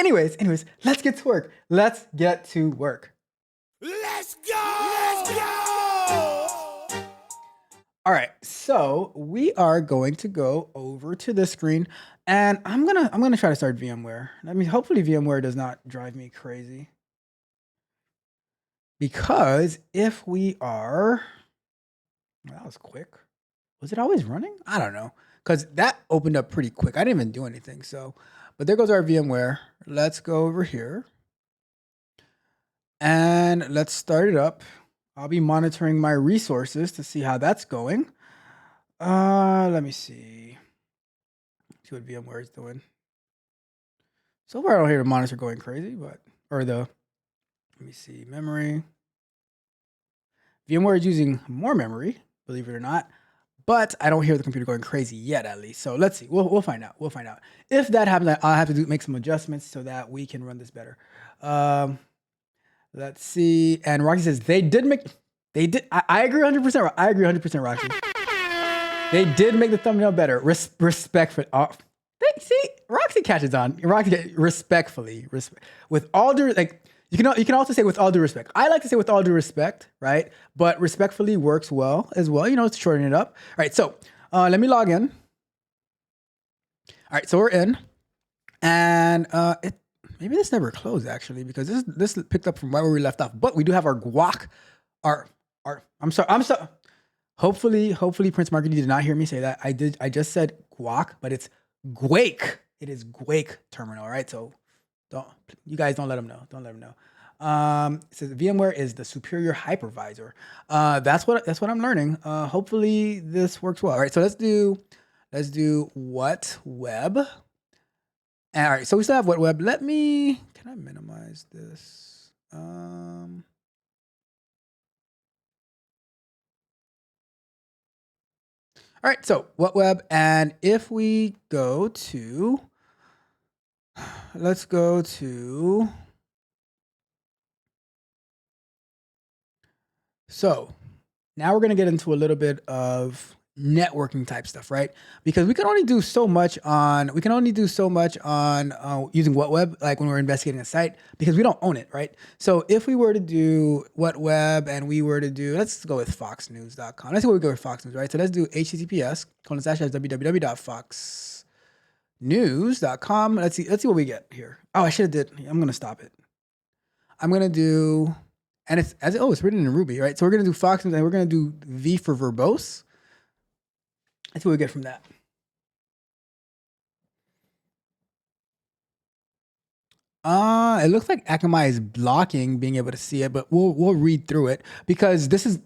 Anyways, let's get to work. Let's get to work. Let's go! Let's go! All right, so we are going to go over to this screen, and I'm gonna try to start VMware. I mean, hopefully VMware does not drive me crazy, because if we are, well, that was quick. Was it always running? I don't know, because that opened up pretty quick. I didn't even do anything. So, but there goes our VMware. Let's go over here, and let's start it up. I'll be monitoring my resources to see how that's going. Let me see. See what VMware is doing. So far, I don't hear the monitor going crazy, let me see, memory. VMware is using more memory, believe it or not, but I don't hear the computer going crazy yet, at least. So let's see. We'll find out. We'll find out. If that happens, I'll have to make some adjustments so that we can run this better. Let's see. And Roxy says they did. I agree 100%. I agree 100%, Roxy. They did make the thumbnail better. Respectfully. See, Roxy catches on. Respectfully. With all due, like, you can also say with all due respect. I like to say with all due respect, right? But respectfully works well as well. To shorten it up. All right, so let me log in. All right, so we're in. And maybe this never closed, actually, because this picked up from right where we left off. But we do have our guac. I'm sorry. Hopefully, Prince Market, you did not hear me say that. I just said guac, but it's Guake. It is Guake terminal, right? So you guys don't let them know. Don't let them know. It says VMware is the superior hypervisor. That's what I'm learning. Hopefully this works well. All right, so let's do WhatWeb. All right, so we still have WhatWeb. Can I minimize this? All right, so WhatWeb, and if we go to, let's go to, so now we're going to get into a little bit of networking type stuff, right? Because we can only do so much on using WhatWeb, like when we're investigating a site, because we don't own it, right? So if we were to do WhatWeb and we were to do, let's go with foxnews.com. Let's see what we go with Fox News, right? So let's do https://www.foxnews.com. Let's see what we get here. Oh, I should have did. I'm going to stop it. I'm going to do, and it's written in Ruby, right? So we're going to do Fox News and we're going to do V for verbose. That's what we get from that. It looks like Akamai is blocking being able to see it, but we'll read through it, because this is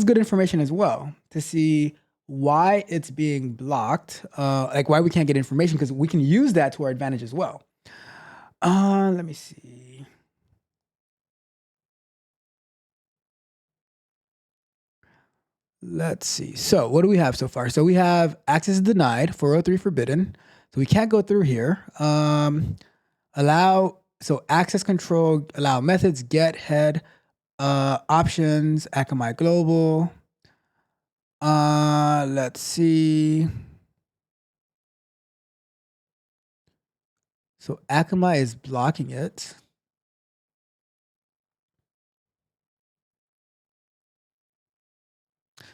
good information as well to see why it's being blocked, like why we can't get information, because we can use that to our advantage as well. Let me see. Let's see. So what do we have so far? So we have access denied, 403 forbidden. So we can't go through here. Access control, allow methods, get, head, options, Akamai global. Let's see. So Akamai is blocking it.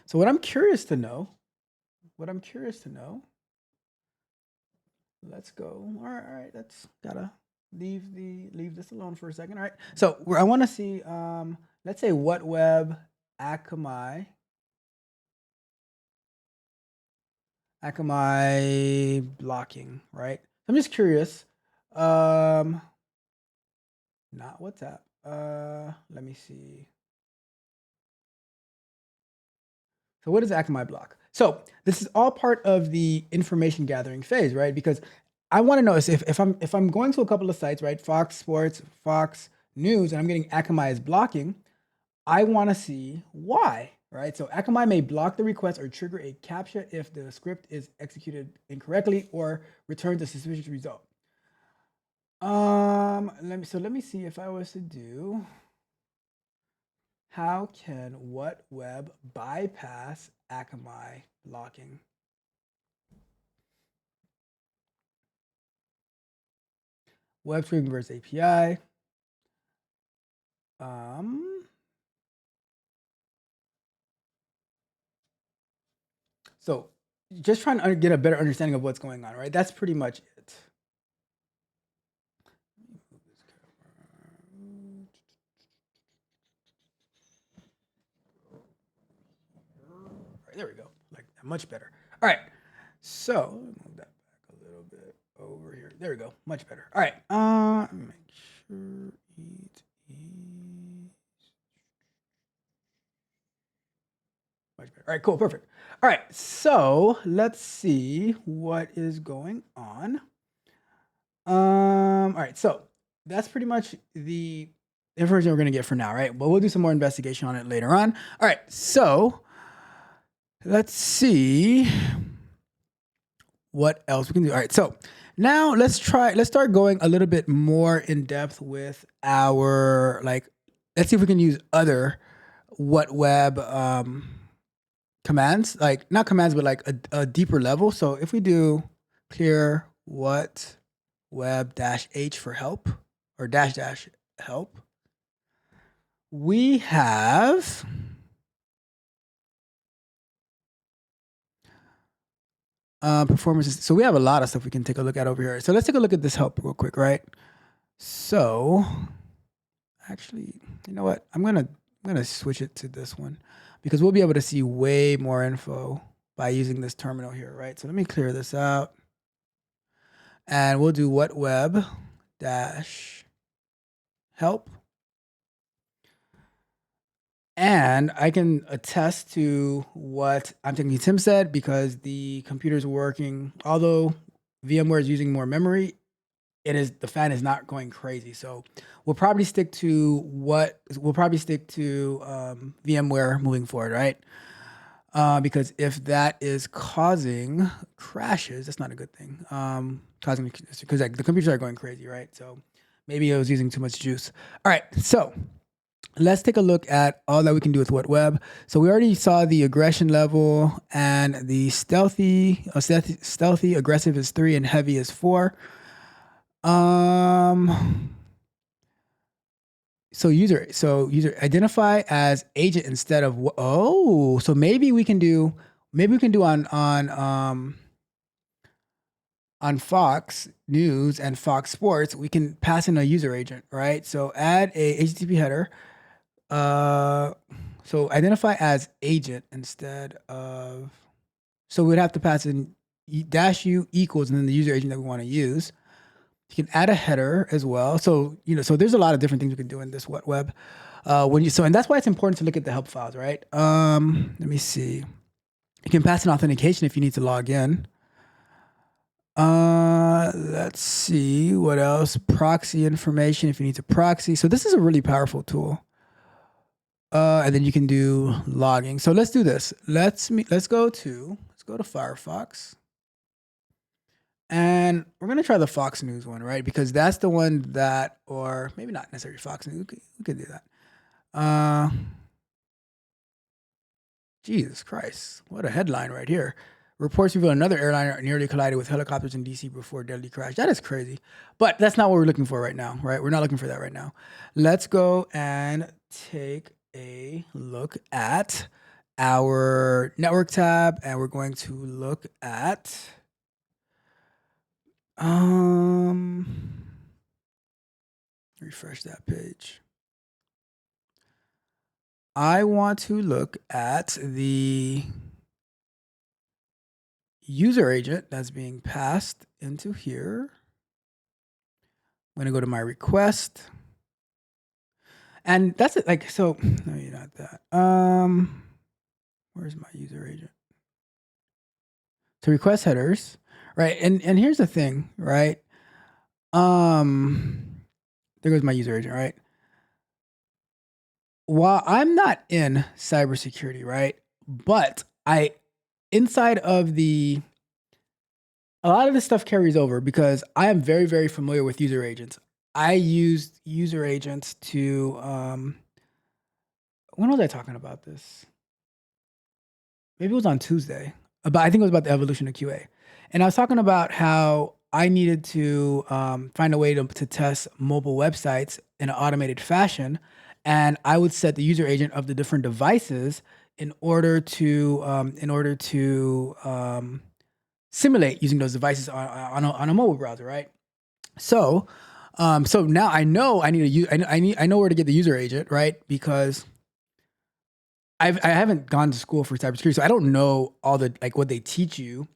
So what I'm curious to know, let's go. All right, let's gotta leave this alone for a second. All right. So I want to see, let's say WhatWeb Akamai blocking, right? I'm just curious. Not WhatsApp. Let me see. So what is Akamai block? So this is all part of the information gathering phase, right? Because I want to know if I'm going to a couple of sites, right? Fox Sports, Fox News, and I'm getting Akamai is blocking, I want to see why, right? So Akamai may block the request or trigger a CAPTCHA if the script is executed incorrectly or returns a suspicious result. Let me see if I was to do, how can WhatWeb bypass Akamai blocking? web scraping versus API. So just trying to get a better understanding of what's going on, right? That's pretty much it. Right, there we go. Like much better. All right. So move that back a little bit over here. There we go. Much better. All right. Make sure it is much better. All right. Cool. Perfect. All right. So let's see what is going on. All right. So that's pretty much the information we're going to get for now, right? But we'll do some more investigation on it later on. All right. So let's see what else we can do. All right, so now let's start going a little bit more in depth with our, let's see if we can use other WhatWeb commands, like not commands, but like a deeper level. So if we do clear WhatWeb-H for help or dash help, we have performances. So we have a lot of stuff we can take a look at over here. So let's take a look at this help real quick, right? So actually, you know what? I'm gonna switch it to this one because we'll be able to see way more info by using this terminal here, right? So let me clear this out. And we'll do WhatWeb dash help. And I can attest to what I'm thinking Tim said because the computer's working. Although VMware is using more memory, the fan is not going crazy. So we'll probably stick to VMware moving forward, right? Because if that is causing crashes, that's not a good thing. Because the computers are going crazy, right? So maybe it was using too much juice. All right, so let's take a look at all that we can do with WhatWeb. So we already saw the aggression level and the stealthy aggressive is 3 and heavy is 4. So user identify as agent instead of so maybe we can do on Fox News and Fox Sports, we can pass in a user agent, right? So add a HTTP header. So identify as agent instead of, so we'd have to pass in -u equals and then the user agent that we want to use. You can add a header as well. So, so there's a lot of different things we can do in this WhatWeb. And that's why it's important to look at the help files, right? Let me see. You can pass in authentication if you need to log in. Let's see what else. Proxy information if you need to proxy. So this is a really powerful tool. And then you can do logging. So let's do this. Let's go to Firefox. And we're going to try the Fox News one, right? Because that's the one that, or maybe not necessarily Fox News. We could do that. Jesus Christ. What a headline right here. Reports reveal another airliner nearly collided with helicopters in DC before deadly crash. That is crazy. But that's not what we're looking for right now, right? We're not looking for that right now. Let's go and take a look at our network tab. And we're going to look at refresh that page. I want to look at the user agent that's being passed into here. I'm going to go to my request. And that's it. No, you're not that. Where's my user agent? So request headers, right? And here's the thing, right? There goes my user agent, right? While I'm not in cybersecurity, right? But inside of a lot of this stuff carries over because I am very, very familiar with user agents. I used user agents to, when was I talking about this? Maybe it was on Tuesday. I think it was about the evolution of QA. And I was talking about how I needed to find a way to test mobile websites in an automated fashion, and I would set the user agent of the different devices in order to simulate using those devices on a mobile browser, right? So, so now I know I need I know where to get the user agent, right? Because I haven't gone to school for cybersecurity, so I don't know all the like what they teach you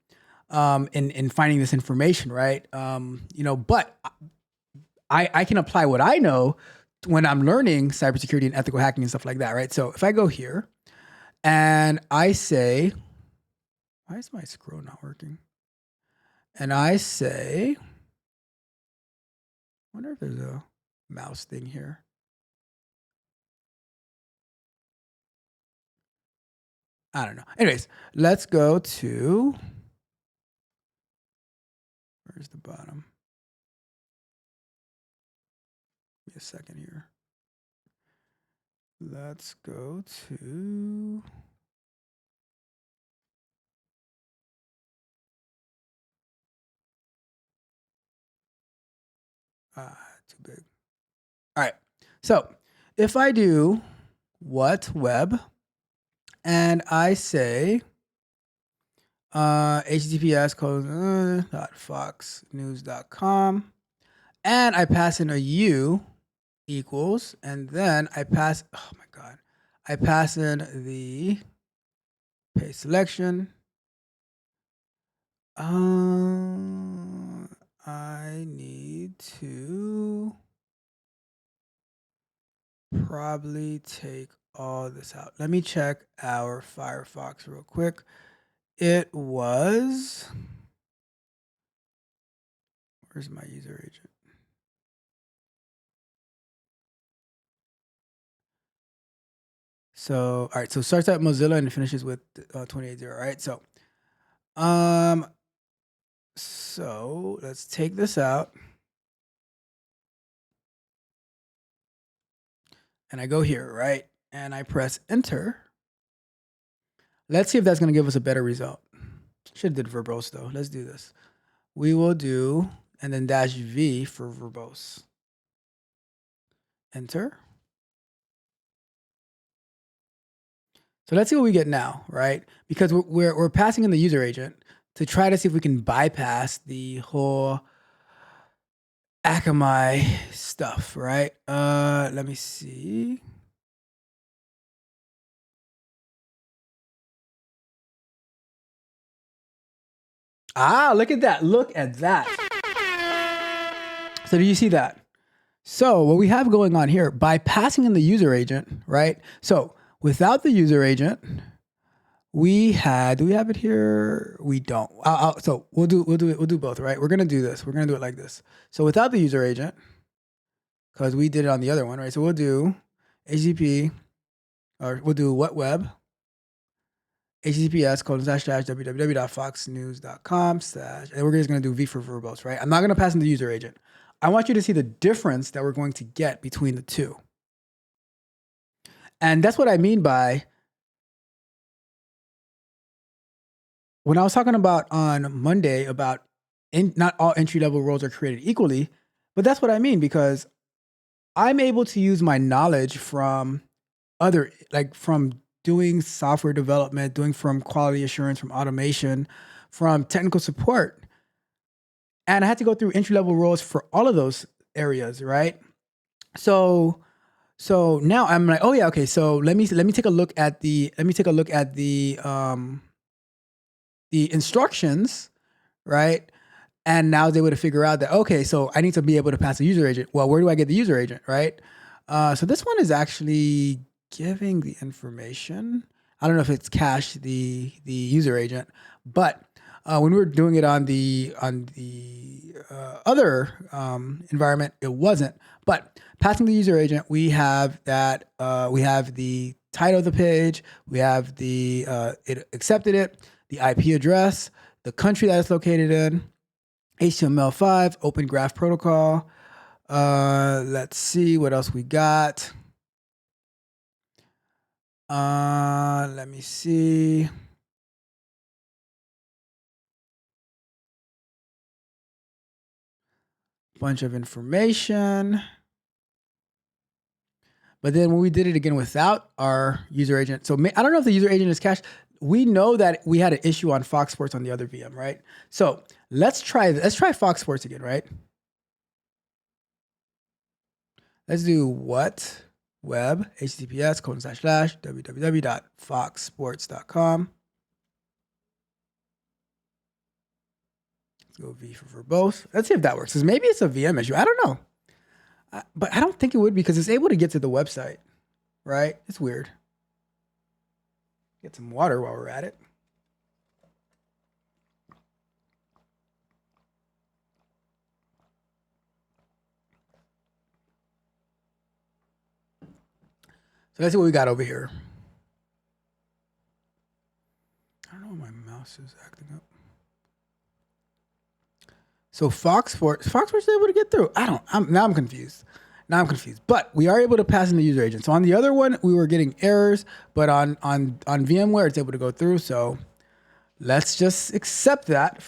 in finding this information, right? But I can apply what I know when I'm learning cybersecurity and ethical hacking and stuff like that, right? So if I go here and I say, why is my scroll not working? And I say, I wonder if there's a mouse thing here. I don't know. Anyways, let's go to, where's the bottom? Give me a second here. Let's go to, too big. All right. So if I do WhatWeb and I say https://foxnews.com and I pass in a U equals, and then I pass, oh my God, I pass in the page selection. I need to probably take all this out. Let me check our Firefox real quick. It was, where's my user agent? So, all right, so it starts at Mozilla and it finishes with 280, right? So let's take this out. And I go here, right? And I press enter. Let's see if that's going to give us a better result. Should have did verbose though. Let's do this. We will do, and then -V for verbose. Enter. So let's see what we get now, right? Because we're passing in the user agent to try to see if we can bypass the whole Akamai stuff, right? Let me see. Look at that. Look at that. So do you see that? So what we have going on here, by passing in the user agent, right? So without the user agent, we had, do we have it here? We don't. So we'll do both, right? We're gonna do this. We're gonna do it like this. So without the user agent, because we did it on the other one, right? So we'll do HTTP, or we'll do WhatWeb, https://www.foxnews.com/ and we're just gonna do V for verbose, right? I'm not gonna pass in the user agent. I want you to see the difference that we're going to get between the two. And that's what I mean by, when I was talking about on Monday about not all entry-level roles are created equally, but that's what I mean, because I'm able to use my knowledge from from doing software development, from quality assurance, from automation, from technical support. And I had to go through entry-level roles for all of those areas, right? So now I'm like, oh yeah, okay. So let me take a look at the instructions, right? And now they would figure out that, okay, so I need to be able to pass a user agent. Well, where do I get the user agent, right? So this one is actually giving the information. I don't know if it's cached the user agent, but when we were doing it on the other environment, it wasn't. But passing the user agent, we have that. We have the title of the page. We have the it accepted it, the IP address, the country that it's located in, HTML5, Open Graph Protocol. Let's see what else we got. Let me see. bunch of information. But then when we did it again without our user agent, so I don't know if the user agent is cached. We know that we had an issue on Fox Sports on the other VM, right? So let's try Fox Sports again, right? Let's do WhatWeb, https www.foxsports.com. Let's go V for verbose. Let's see if that works, because maybe it's a VM issue. I don't know. But I don't think it would, because it's able to get to the website, right? It's weird. Get some water while we're at it. So let's see what we got over here. I don't know why my mouse is acting up. So Fox Sports is able to get through. Now I'm confused. But we are able to pass in the user agent. So on the other one, we were getting errors, but on VMware, it's able to go through. So let's just accept that.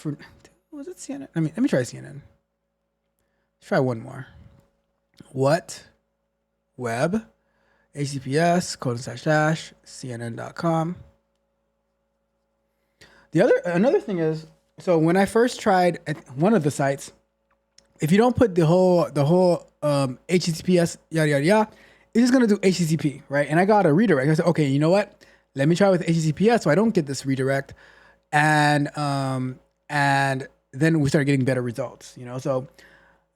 Was it CNN? Let me try CNN. Let's try one more. WhatWeb, https :/CNN.com. Another thing is, so when I first tried one of the sites, if you don't put the whole HTTPS yada yada yada, it's just gonna do HTTP, right? And I got a redirect. I said, okay, you know what? Let me try with HTTPS so I don't get this redirect, and then we started getting better results. So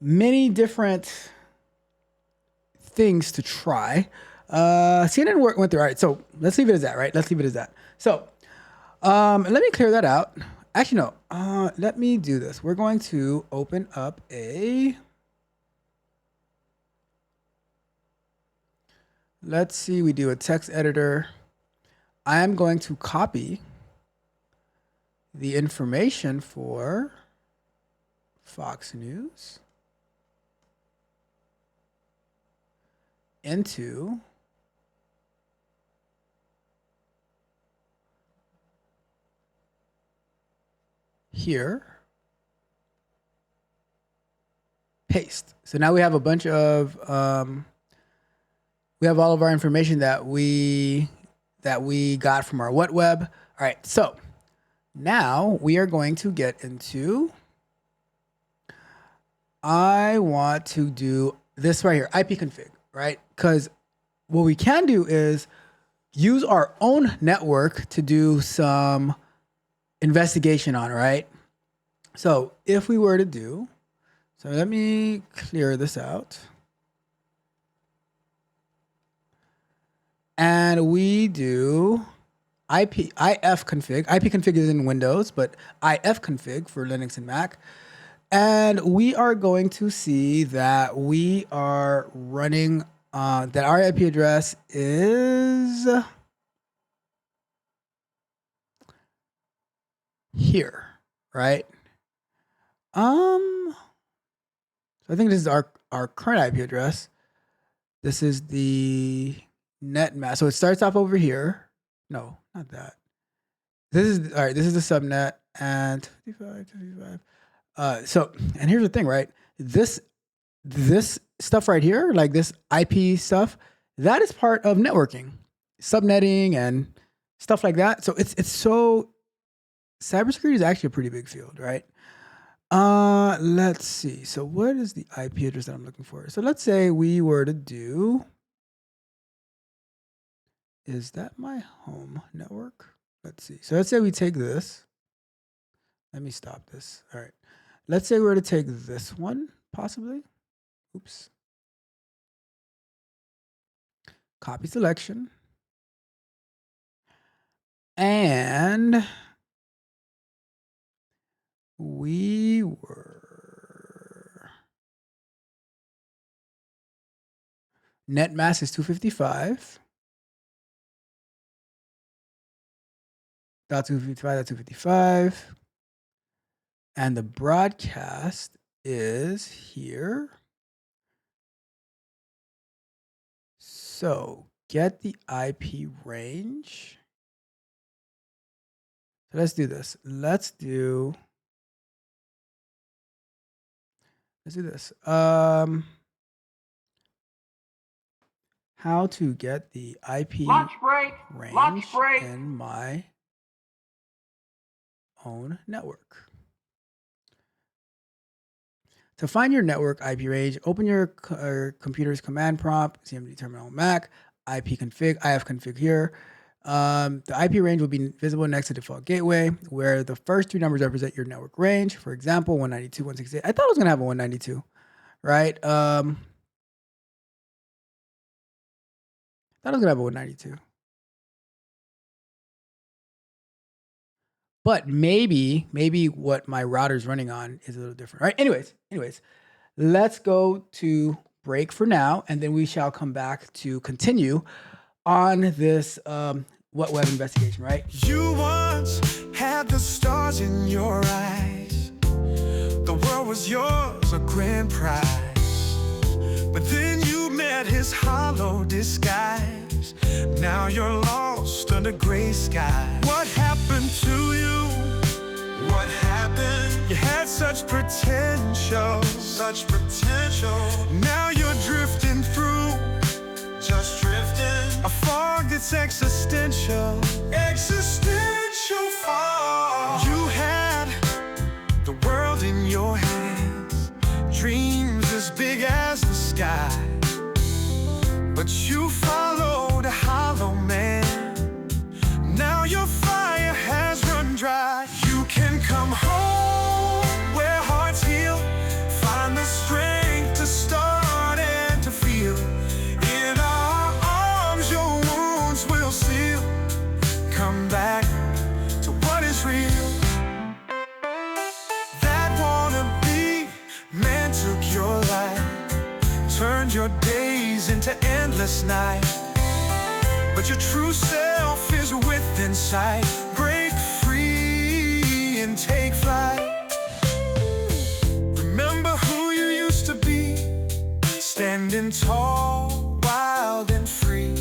many different things to try. CNN went through. All right, so let's leave it as that, right? So let me clear that out. Actually, no. Let me do this. We're going to open up let's see, we do a text editor. I am going to copy the information for Fox News into here, paste. So now we have a bunch of we have all of our information that we got from our WhatWeb. All right, so now we are going to get into, I want to do this right here, IP config, right? Because what we can do is use our own network to do some investigation on, right? So if we were to do, so let me clear this out. And we do if config. IP config is in Windows, but if config for Linux and Mac. And we are going to see that we are running, that our IP address is here, right? So I think this is our current IP address. This is the net mask. So it starts off over here. No, not that. This is all right. This is the subnet and 55. So, and here's the thing, right? This stuff right here, like this IP stuff, that is part of networking, subnetting, and stuff like that. So it's so, cybersecurity is actually a pretty big field, right? Let's see. So what is the IP address that I'm looking for? So let's say we were to do, is that my home network? Let's see. So let's say we take this. Let me stop this. All right. Let's say we were to take this one, possibly. Oops. Copy selection. And we were, net mask is 255. .255.255. And the broadcast is here. So get the IP range. So let's do this. Let's do Let's do this. How to get the IP range in my own network. To find your network IP range, open your computer's command prompt, CMD terminal on Mac, IP config, ifconfig here. The IP range will be visible next to default gateway, where the first 3 numbers represent your network range. For example, 192.168. I thought I was gonna have a 192, right? I thought I was gonna have a 192. But maybe what my router's running on is a little different, right? Anyways, let's go to break for now, and then we shall come back to continue on this WhatWeb investigation, right? You once had the stars in your eyes. The world was yours, a grand prize. But then you met his hollow disguise. Now you're lost under gray skies. What happened to you? What happened? You had such potential, such potential. Now you're drifting through, just drifting. A fog that's existential, existential fog. You had the world in your hands, dreams as big as the sky. But you followed a hollow man. Now your fire has run dry. You can come home where hearts heal. Find the strength to start and to feel. In our arms your wounds will seal. Come back to what is real. That wannabe man took your life, turned your days into endless night. But your true self is within sight. Break free and take flight. Remember who you used to be, standing tall, wild and free.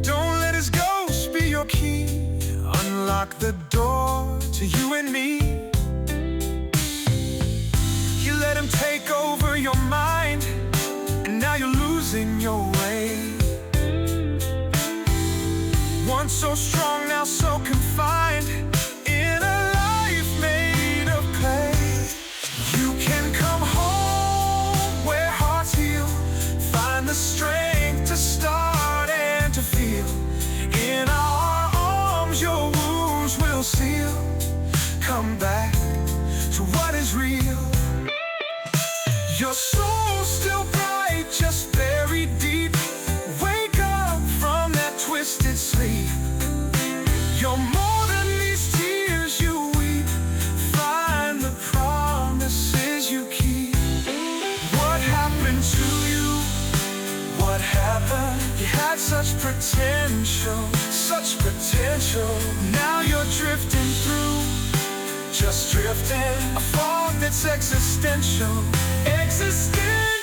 Don't let his ghost be your key. Unlock the door to you and me. You let him take over your mind, and now you're losing your way. Once so strong, now so confined in a life made of clay. You can come home where hearts heal. Find the strength to start and to feel. In our arms your wounds will seal. Come back to what is real. Your soul's still bright, just buried deep. Wake up from that twisted sleep. You're more than these tears you weep. Find the promises you keep. What happened to you? What happened? You had such potential, such potential. Now you're drifting through, just drifting. A fog that's existential, existential.